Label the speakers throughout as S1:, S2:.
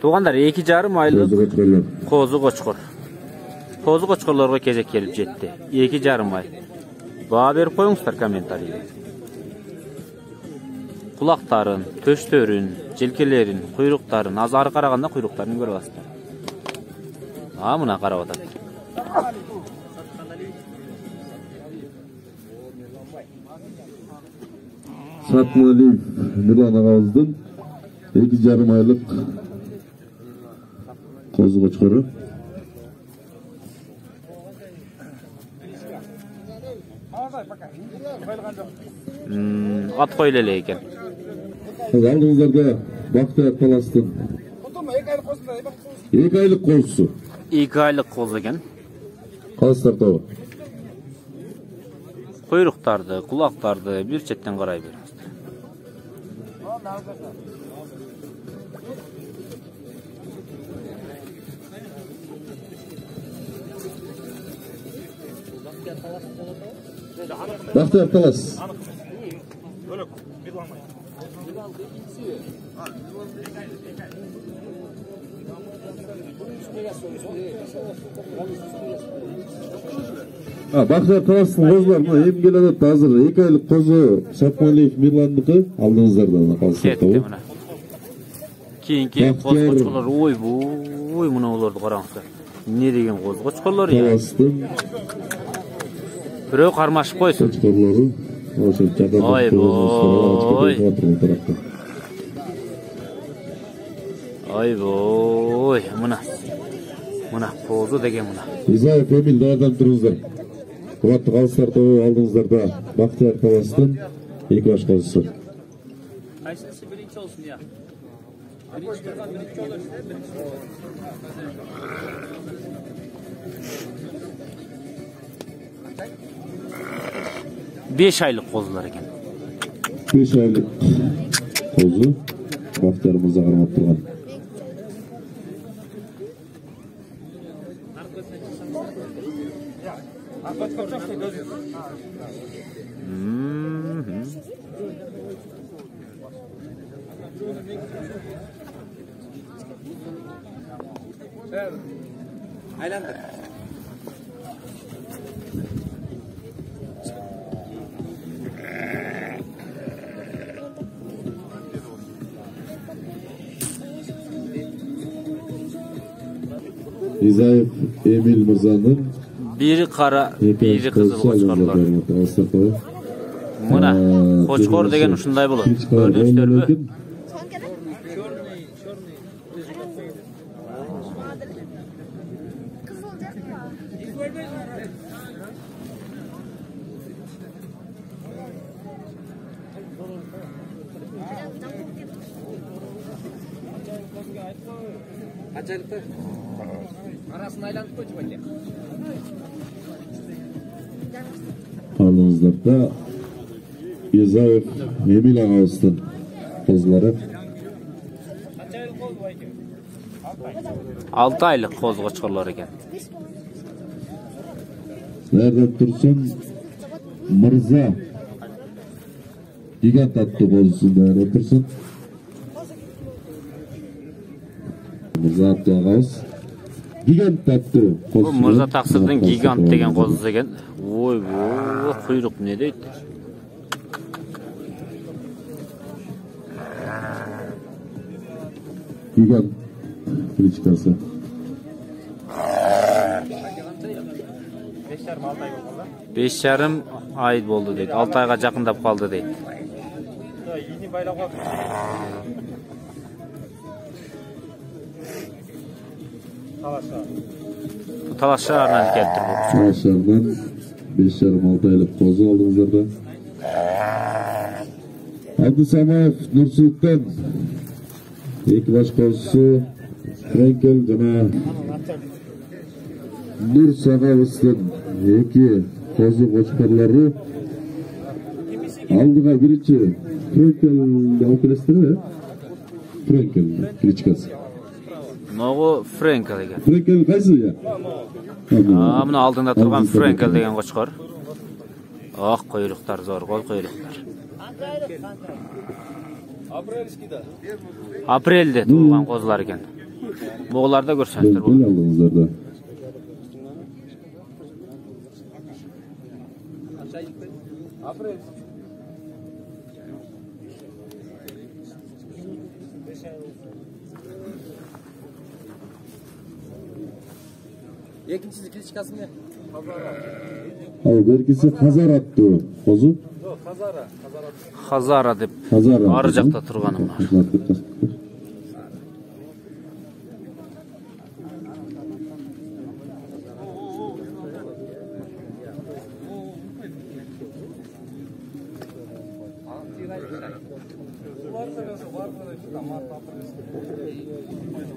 S1: Туғандар 2,5 айлық қозы қошқыр. Қозы қошқырларға кезек келіп жетті. 2,5 ай. Баға беріп қойыңыздар комментарийде. Құлақтарын, төштерін, желкелерін, құйрықтарын, аз ары қарағанда құйрықтарын көріп аласыздар. Мына қарап отыр.
S2: Сатмалиев Мирлан ағамыздың 2,5 айлық қозы қошқыры.
S1: Ат қойлеле екен.
S2: Алдыңыздарда Бақтияр Таластың 2 айлық қозысы.
S1: 2 айлық қозы екен.
S2: Қалыстар тобы.
S1: Құйрықтарды, құлақтарды бір шеттен қарай беріңіз.
S2: Бақтияр Талас. Бақтияр Таластың қозылар мұна ем келеді қазір 2 айлық қозы Сатмалиев Мирландікі алдыңыздарда қалыстар тобы.
S1: Кейін қозы қошқырлар ой мұна оларды қараңыздар. Не деген қозы қошқырлар екен?
S2: Таластың
S1: біреу қармашып қойсын.
S2: Қошқырлары
S1: Ой, мұна қозы деген мұна.
S2: Изаев Эмил дағадан тұрыңыздар. Қуатты қалыстар тобы алдыңыздарда Бақтияр Таластың 2 баш қозысы.
S1: Қайсысы бірінші олсын, я? Бірінші тұрған бірінші олар. 5 айлық қозылар екен.
S2: 5 айлық қозы Бақтияр мырза қармап тұрған.
S1: Aylandır.
S2: Изаев Эмил мырзаның
S1: Biri qara, biri qızıl qoçqorlar. Mına qoçqor degen uşunday bolot. Gördüңүздөрбү? Kaçarıktı? Arasını aylanıp koydu böyle.
S2: Aldığınızda Изаев Эмил ағамыздың қозылары.
S1: 6 айлық қоз қошқорлар екен.
S2: Nereden Tursun Mırza Gigant atты қозысында Nereden Tursun Mırza atты ағамыз Gigant atты қозысы.
S1: Бұл Мырза Тақсырдың гигант деген қозысы екен. Ой, құйрық не дейді?
S2: Gigant кличкасы.
S1: 5,5 ай болды дейді. 6 айға жақындап қалды дейді. Талас шаарынан келтір бұл.
S2: Талас шаарынан 5,5-6 айлық қозы алдыңыздарда. Абдусамаев Нұрсұлтан 2 баш қозысы Френкел жана Нұр Сағавыстың 2 қозы қошқорлары. Алдыға бірінші Френкел алып келесіздер, Френкел кличкасы.
S1: Ноғы Френкел деген.
S2: Френкел қайсы я?
S1: Мына алдында тұрған Френкел деген қошқор. Ақ құйрықтар, зор қол құйрықтар. Aprelde tuğulgan qozular eken. Boğularda görüşsünüzdür bu.
S2: Bel aldığınızlarda.
S3: Екіншісі кличкасы не?
S2: Al berkisi Hazar attı kozu.
S1: Hazara dep
S2: Hazar attı.
S1: arı jakta turganym var.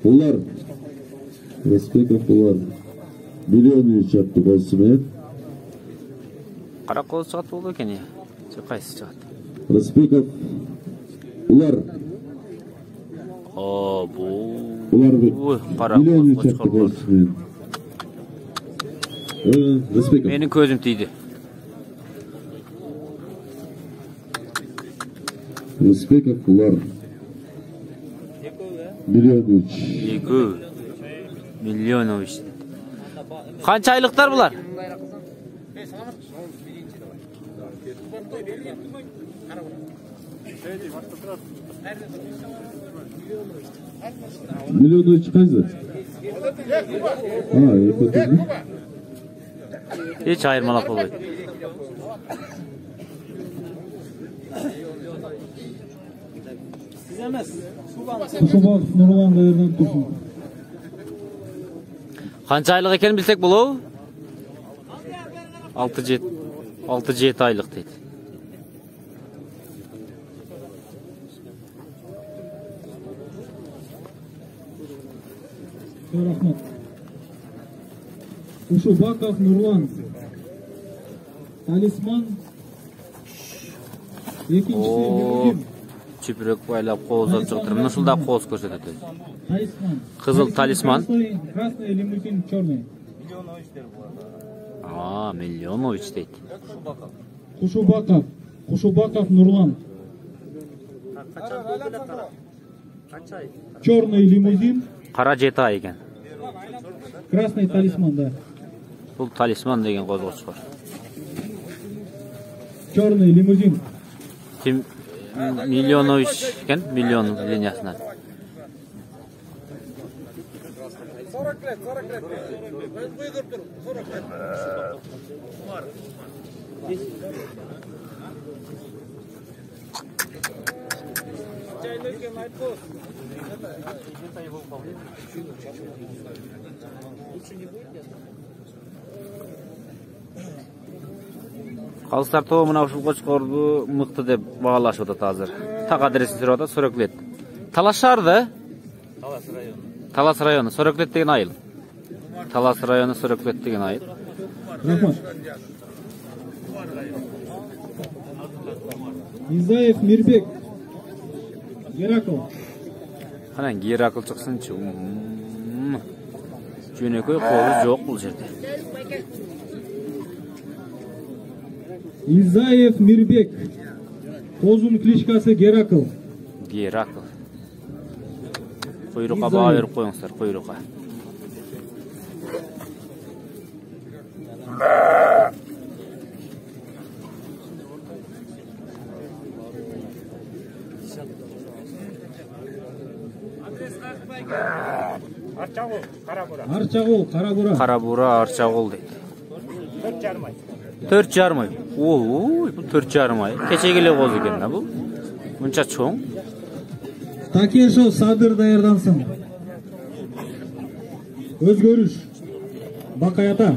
S2: Bunlar Respekov bunlar milyon üç yaptı Bosmet.
S1: Qara qoz çıgat boldu eken ya. Qayсы çıgat?
S2: Respekov bunlar
S1: O bu.
S2: bunlar
S1: Oy, qara
S2: milyon üç
S1: qoz
S2: yaptı
S1: çıkarlar.
S2: Bosmet. Respekov.
S1: Menin közüm tiydi.
S2: Respekov bunlar milyon üç.
S1: 2 milyon o işte. Qancha aylıklar bular?
S2: Milyon üç kaçtı? Ha, iyi kötü.
S1: Hiç ayırmalak olmaydı.
S4: Kuşubak Nurlan Kayır'dan Tursun.
S1: Qancha aylık eken bilsek bulu? 6-7 aylık deydi.
S4: Rahmat. Kuşubakov Nurlan. Talisman. İkincisi
S1: Oo.
S4: Yılgın.
S1: Çipirek baylap qo'z chiqtirib, nusulda qo'z ko'rsatadi.
S4: Talisman.
S1: Qizil talisman.
S4: Красный лимузин черный.
S1: Aa, Milyonovich deydi.
S4: Kuşubakov Nurlan. Черный лимузин.
S1: Qara 7 ay ekan.
S4: Красный талисман, да.
S1: Bu talisman degan qo'zg'och chiqar.
S4: Черный лимузин.
S1: Kim Milyonovich ekan, Milyon liniyasidan.
S3: 40 лет. Ben buyurup dur. 40 лет.
S1: Qalsar to mına uşul qo'chqordu mıqtı deb бағалашып atadi hazır. Tak adresini so'rab atadi, So'raklet. Talashardi. Talas rayonu, So'raklet degan ayıl. Talas rayonu, So'raklet degan ayıl.
S4: Rahmat. Изаев Мирбек. Геракл.
S1: Qanday Gerakl chiqsin-chi. Jo'nakoy qo'zi yo'q bu yerda.
S4: Изаев Мирбек. Qo'zun klishkasi Gerakl.
S1: Gerakl. Quyruqqa bağırıb qo'yinglar, quyruqqa.
S4: Archag'ul, Qarabura.
S1: Qarabura Archag'ul deydi. 4,5 ay. Oy, bu 4,5 ay. Kechagile qo'z ekan-da bu. Buncha cho'ng.
S4: Takesho Sadir dayardansın. Özgörüş. Bakayata.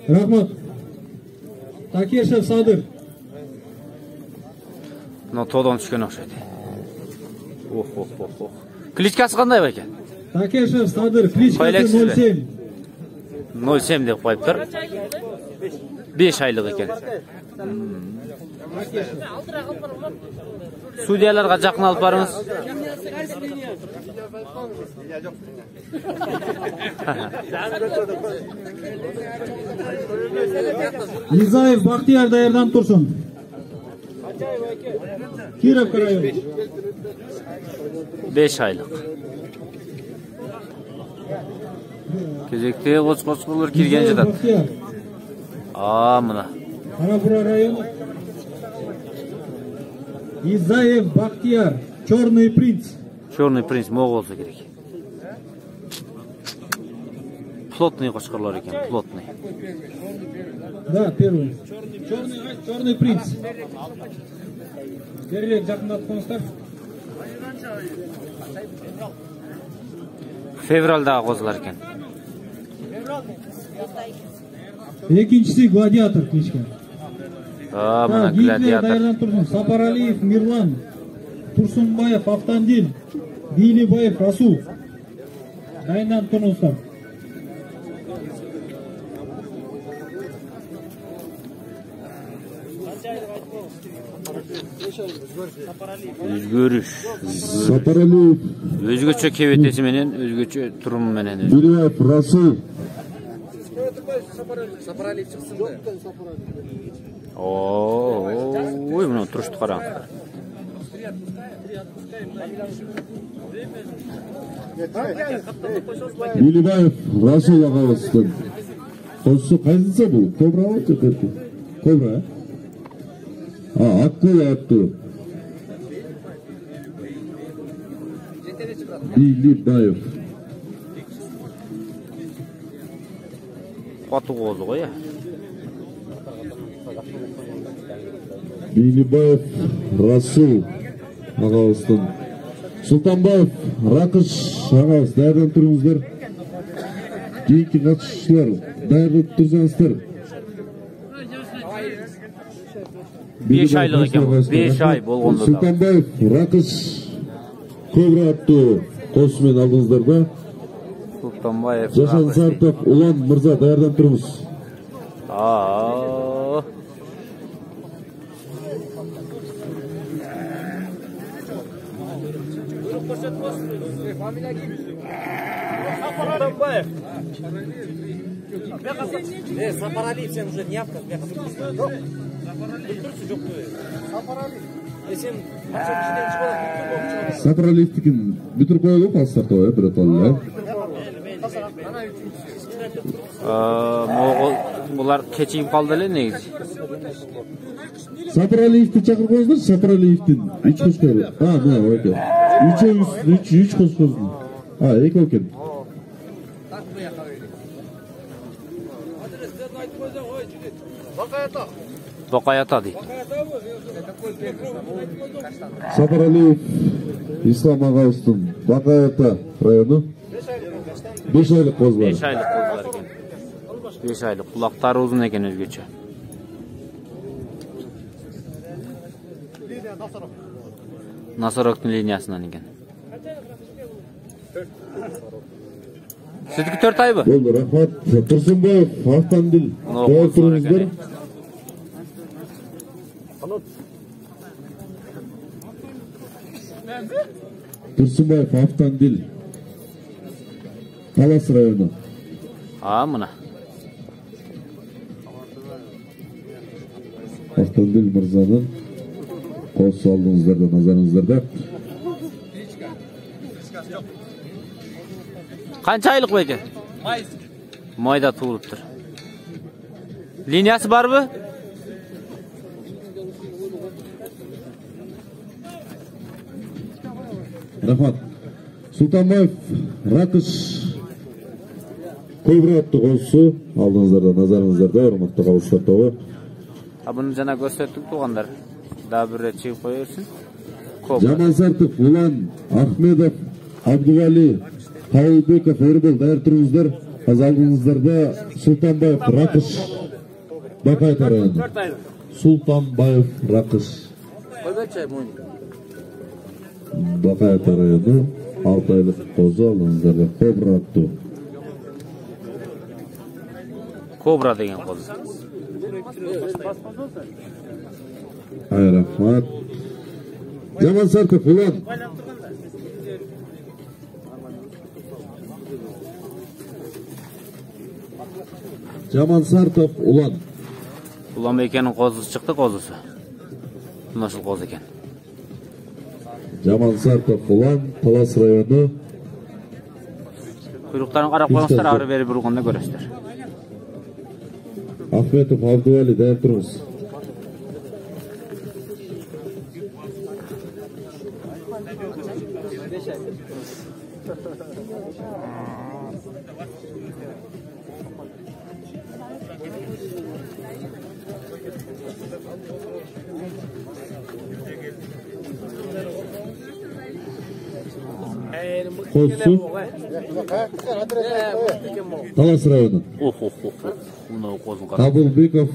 S4: Rahmat. Takesho Sadir.
S1: No to'dan tushgan o'xshaydi. Oh. Klichkasi qanday ekan?
S4: Takesho Sadir klishkasi
S1: Qo'ylaksizmi?
S4: 07.
S1: 07 deb qo'yibdir. 5 oylik ekan. Судьяларга жакын алып барыңыз.
S4: Изаев Бактияр даярдан турсун. Кировка району.
S1: 5 айлык. Кезекте коч-кочколор кирген жатат. Мына.
S4: Карабура району. Изаев Бактияр, Черный принц.
S1: Черный принц могу болса керек. Плотный кочкорлор екен, плотный.
S4: Да, первый. Черный принц. Берірек жақындап қоныстар.
S1: Февральдағы қозылар екен.
S4: Екіншісі гладиатор кличка.
S1: Мына гладиатор.
S4: Даярдан тұрсын. Сапаралиев Мирлан, Турсунбаев Автандил, Билибаев Расул. Дайындан тұрыңыздар.
S1: Өзгөрүш.
S2: Сапаралиев.
S1: Өзгөчө кебетеси менен, өзгөчө туруму менен.
S2: Билибаев Расул.
S3: Сапаралиев чыксын да.
S1: Ой, мына турушту караңыздар.
S2: Билибаев Расул агабыздын. Косу кайсысы бул? Кобра болчу. Кобра. Акула аттуу. Билибаев.
S1: Атуу козу го,
S2: Билибаев Расул агабыздын. Султанбаев Ракыш агабыз даярдан туруңуздар. Кийинки катышуучулар даярдап турсаңыздар.
S1: 5 айлык экен, 5 ай болгондо да.
S2: Султанбаев Ракыш Кобра аттуу косу менен алдыңыздар да.
S1: Султанбаев
S2: Жашан Сартов Улан мырза даярдан туруңуз.
S3: Сапаралиев. Сапаралиев сен уже не явка.
S2: Сапаралиевтикин бүтүрүп коелу калсыздар то, бир отол,
S1: Булар кечигип калды эле негизи.
S2: Сапаралиевти чакырбаңыздар, Сапаралиевтин 3 кошкору. Мына экен. 3 кошкору. Эки экен.
S1: Бакаята дейт.
S2: Сапаралиев Ислам агабыздын Бакаята району. 5 айлык козулар.
S1: 5 айлык козулар экен. 5 айлык. Кулактары узун экен өзгөчө. Насороктун линиясынан экен. Сиздики 4 айбы?
S2: Болду, рахмат. Турсунбаев Автандил. Даяр туруңуздар. Турсунбаев Автандил. Талас району.
S1: Мына.
S2: Автандил мырзанын косу алдыңыздарда, назарыңыздарда.
S1: Канча айлык беке? Майда туулуптур. Линиясы барбы?
S2: Рахмат. Султанбаев Ракыш Кобра аттуу косу алдыңыздарда, назарыңыздарда, урматтуу калыстар тобу.
S1: Буну жана көрсөттүк туугандар. Дагы бир рет чыгып кое берсин.
S2: Жамансартов Улан Ахмедов Абдували Кабылбеков Эрбол даяр туруңуздар. Азыр алдыңыздарда Султанбаев Ракыш Бакаята району. Султанбаев Ракыш Бакаята району 6 айлык козу алдыңыздарда. Кобра аттуу.
S1: Кобра деген козу.
S2: Рахмат. Жамансартов Улан. Жамансартов Улан.
S1: Улан Бекенің қозысы шықты, қозысы. Нашыл қоз екен.
S2: Жамансартов Улан, Талас районы.
S1: Құйрықтарын қарап қойыңыздар, ары бері бұрғанда көресіздер.
S2: Ахметов Абдуали, дәл тұрыңыз. Қозысы Талас районы.
S1: Мынау қозын қарап.
S2: Қабылбеков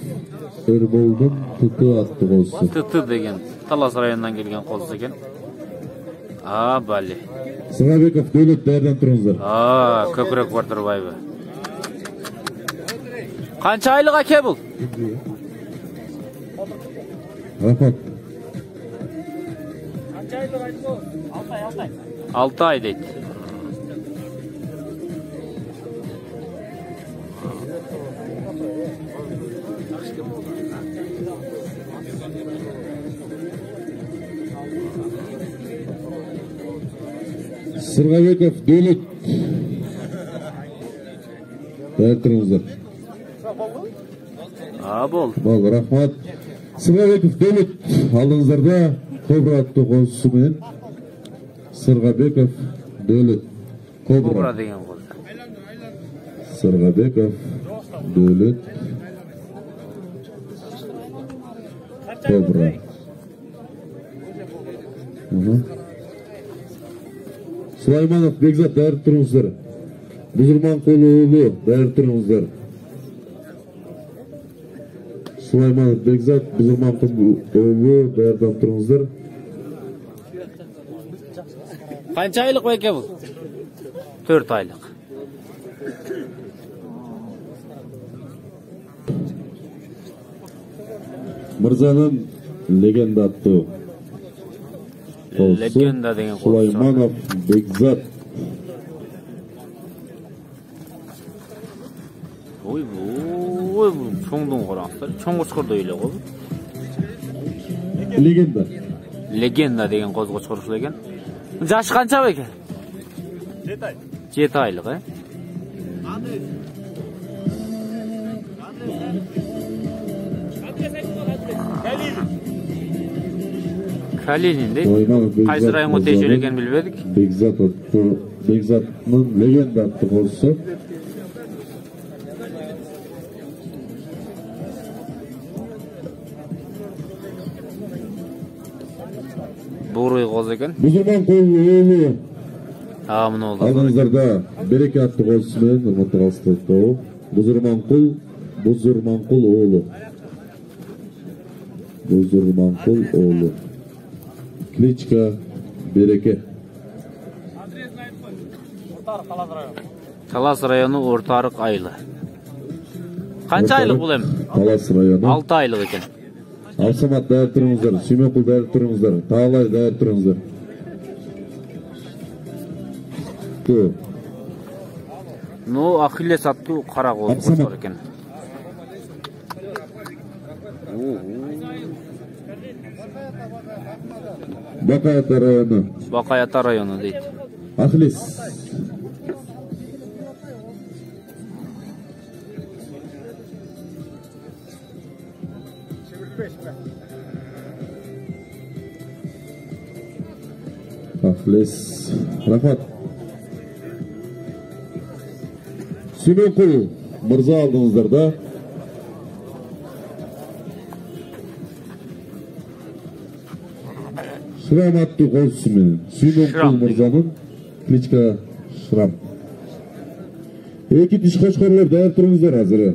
S2: Ерболдың тұты атты қозысы.
S1: Тұты деген Талас районынан келген қозысы екен. Бәле.
S2: Сыңабеков Дөлет, дәрден тұрыңыздар.
S1: Көкірек бар тұрбайбы. Қанша айлық әке бұл?
S2: Рафат.
S1: 6 ай дейді.
S2: Сырғабеков Дөлет. Дәл тұрыңыздар.
S1: Бол.
S2: Бол, рахмат. Сырғабеков Дөлет. Алдыңыздарда Кобра атты қозысы мен. Сырғабеков Дөлет.
S1: Кобра деген қоз.
S2: Сырғабеков Дөлет. Кобра. Сулайманов Бекзат, дәрі тұрыңыздар. Бұзырман қолы ұлы, дәрі тұрыңыздар. Сулайманов Бекзат, Бұзырман қолы ұлы, дәрі тұрыңыздар.
S1: Қанша айлық бәке бұл? 4 айлық.
S2: Мырзаның легенда атты.
S1: Легенда деген қоз.
S2: Сулайманов Бекзат.
S1: Ой, чоңдың қораңыздар. Чоң қошқырды өйлі қоз.
S2: Легенда.
S1: Легенда деген қоз қошқыршыл екен. Жашы қанша бәке? 7 айлық, Калинин дейді. Қайсы районға тежел екен білбедік.
S2: Бекзатның легенда атты қозысы.
S1: Бурый қоз екен.
S2: Бұзырман қолы ұлы.
S1: Мұны олды.
S2: Алдыңыздарда Береке атты қозысы мен Нұрматы Қалыстау. Бұзырман қол ұлы. Бұзырман қол ұлы. Кличка Береке.
S1: Талас районы Ортарық айлы. Қанша айлық бұл әм?
S2: Талас районы
S1: 6 айлық екен.
S2: Алсамат дәр тұрыңыздар, Сүйменқұл дәр тұрыңыздар, Тағалай дәр тұрыңыздар.
S1: Ахиллес атты қара қоз бар екен. Бақайата районы дейді.
S2: Ахиллес. Ахиллес. Рахмат. Сүйменқұл мырза алдыңыздарда. Шрам атты қозысы мен. Сүйменқұл мырзаның кличка Шрам. Екі тіш қошқарлар дәр тұрыңыздар азыры.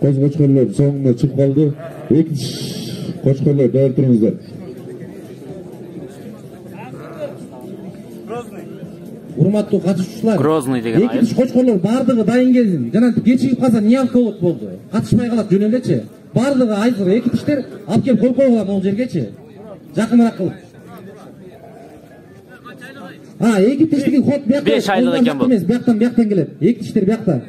S2: Қоз қошқарлар соңына шығып қалды. Екі тіш қошқарлар дәр тұрыңыздар.
S5: Урматтуу катышуучулар.
S1: Грозный деген айыл.
S5: Эки кочкорлор бардыгы дайын келдин. Жана кечигип калса неявка болду. Катышпай калат жөн элечи. Бардыгы айзыр эки тиштер алып келип кой койгула могул жергечи. Жакыныраак кылып. эки тиштиги ход бияқта.
S1: 5 айлық екен бұл.
S5: Емес, бияқтан келеді. Эки тиштер бияқта.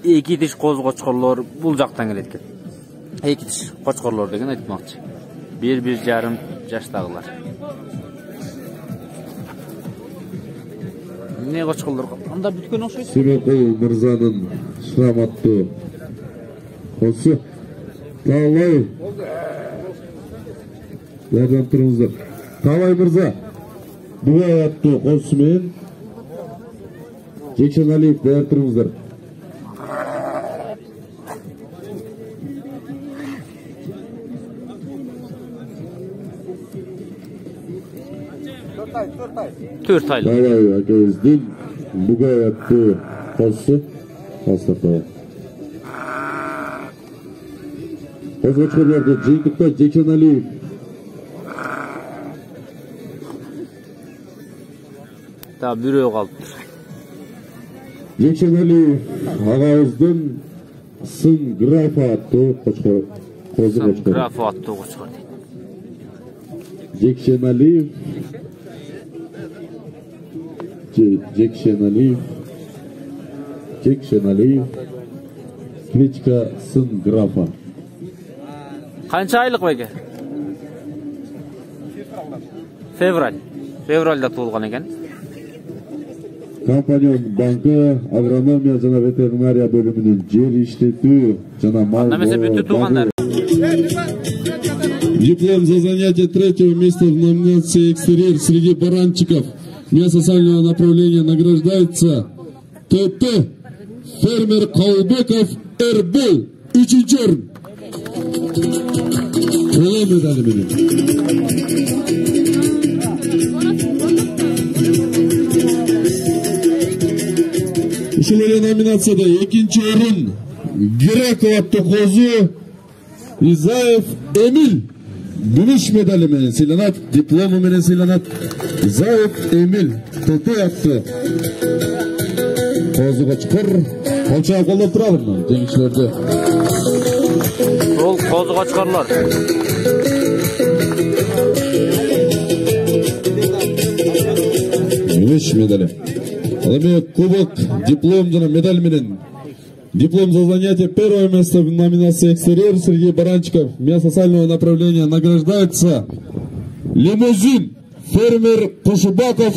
S1: Эки тиш қоз қочқорлор бұл жақтан келеді екен. Эки тиш қочқорлор деген айтмақчы. 1-1,5 жаштағылар. Не қочқорлор? Анда бүткен оқшайды.
S2: Семекул Мырзаның шраматты қосы. Талай. Ярдан тұрыңыздар. Талай Мырза. Бұғай атты қосымен. Жексеналиев даяр тұрыңыздар.
S1: Төрт айлық.
S2: Талай әкеміздің бұғай атты қосы. Қостақта. Қозғачқырларды жиынтықта Жексеналиев.
S1: Та бүрөу қалып тұр.
S2: Жексеналиев ағауыздың сын графа атты қозы қочқыр.
S1: Графы атты қочқыр дейді. Жексеналиев кличка сын графа. Қанша айлық бәйге? Февральда туылған екен.
S2: Компанион банкы агрономия жана ветеринария бөлімінің жер иштетүү жана мал
S1: туғандар.
S2: Диплом за занятие 3-го места в номинации «Экстерьер» среди баранчиков мясосального направления награждается ТТ фермер Каубеков Эрбол. 3-ші орын. Қола медалі менен. Ушул эле номинацияда 2-ші орын Греков атты қозы Изаев Эмил күмүш медали менен сыйланат, диплому менен сыйланат. Изаев Эмил ТТ атты қозы қочқыр. Қанша қолдап тұрады жеңішілерді.
S1: Ол қозы қочқырлар.
S2: Күмүш медали. Ал эми кубок, диплом жана медаль менен. Диплом за занятие 1-го место в номинации «Экстерьер» среди баранчиков мясосального направления награждается лимузин фермер Кушубаков.